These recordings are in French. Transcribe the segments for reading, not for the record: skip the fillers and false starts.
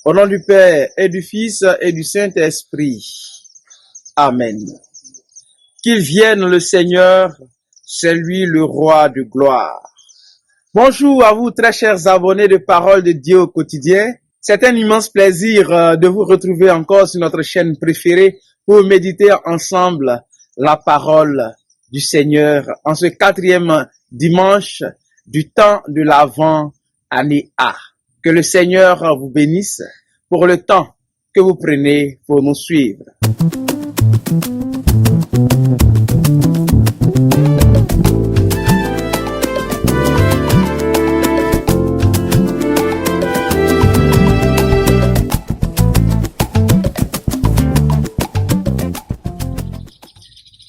Au nom du Père et du Fils et du Saint-Esprit. Amen. Qu'il vienne le Seigneur, c'est lui le roi de gloire. Bonjour à vous très chers abonnés de Parole de Dieu au quotidien. C'est un immense plaisir de vous retrouver encore sur notre chaîne préférée pour méditer ensemble la parole du Seigneur en ce 4e dimanche du temps de l'Avent année A. Que le Seigneur vous bénisse pour le temps que vous prenez pour nous suivre.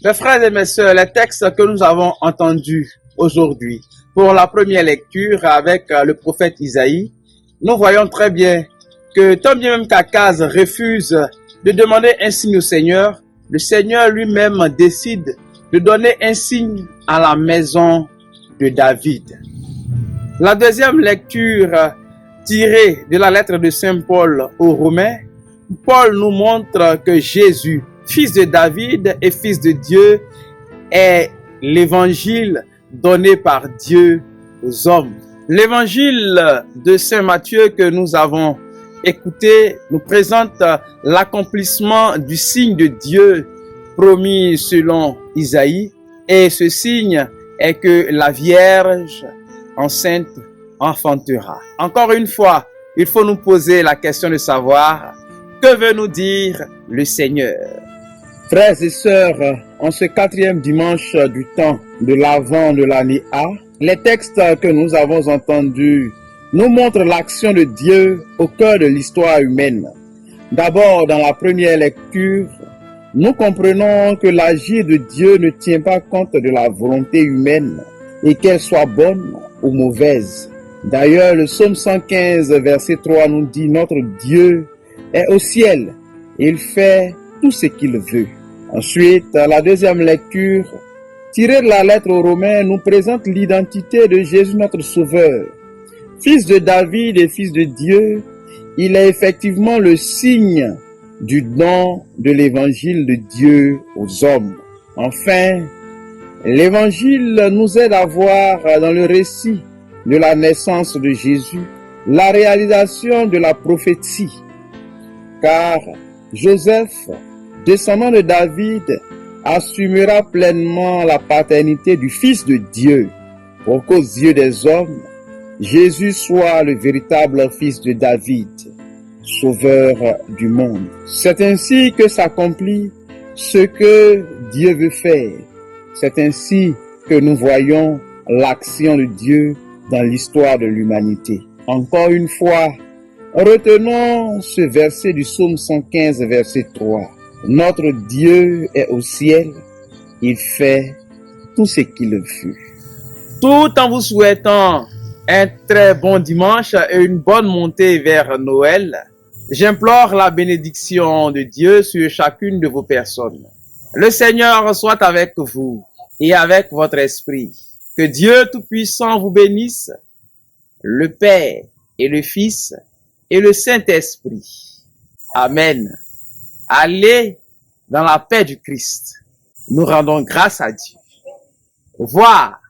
Mes frères et mes sœurs, les textes que nous avons entendus aujourd'hui pour la première lecture avec le prophète Isaïe, nous voyons très bien que tant bien même qu'Akaz refuse de demander un signe au Seigneur, le Seigneur lui-même décide de donner un signe à la maison de David. La deuxième lecture tirée de la lettre de Saint Paul aux Romains, Paul nous montre que Jésus, fils de David et fils de Dieu, est l'évangile donné par Dieu aux hommes. L'évangile de Saint Matthieu que nous avons écouté nous présente l'accomplissement du signe de Dieu promis selon Isaïe. Et ce signe est que la Vierge enceinte enfantera. Encore une fois, il faut nous poser la question de savoir que veut nous dire le Seigneur. Frères et sœurs, en ce 4e dimanche du temps de l'Avent de l'année A, les textes que nous avons entendus nous montrent l'action de Dieu au cœur de l'histoire humaine. D'abord, dans la première lecture, nous comprenons que l'agir de Dieu ne tient pas compte de la volonté humaine et qu'elle soit bonne ou mauvaise. D'ailleurs, le psaume 115, verset 3 nous dit « Notre Dieu est au ciel, il fait tout ce qu'il veut. » Ensuite, la deuxième lecture, tirée de la lettre aux Romains, nous présente l'identité de Jésus notre Sauveur. Fils de David et fils de Dieu, il est effectivement le signe du don de l'évangile de Dieu aux hommes. Enfin, l'évangile nous aide à voir dans le récit de la naissance de Jésus la réalisation de la prophétie. Car Joseph, descendant de David, assumera pleinement la paternité du Fils de Dieu pour qu'aux yeux des hommes, Jésus soit le véritable Fils de David, Sauveur du monde. C'est ainsi que s'accomplit ce que Dieu veut faire. C'est ainsi que nous voyons l'action de Dieu dans l'histoire de l'humanité. Encore une fois, retenons ce verset du psaume 115, verset 3. Notre Dieu est au ciel, il fait tout ce qu'il veut. Tout en vous souhaitant un très bon dimanche et une bonne montée vers Noël, j'implore la bénédiction de Dieu sur chacune de vos personnes. Le Seigneur soit avec vous et avec votre esprit. Que Dieu Tout-Puissant vous bénisse, le Père et le Fils et le Saint-Esprit. Amen. Allez dans la paix du Christ. Nous rendons grâce à Dieu. Au revoir.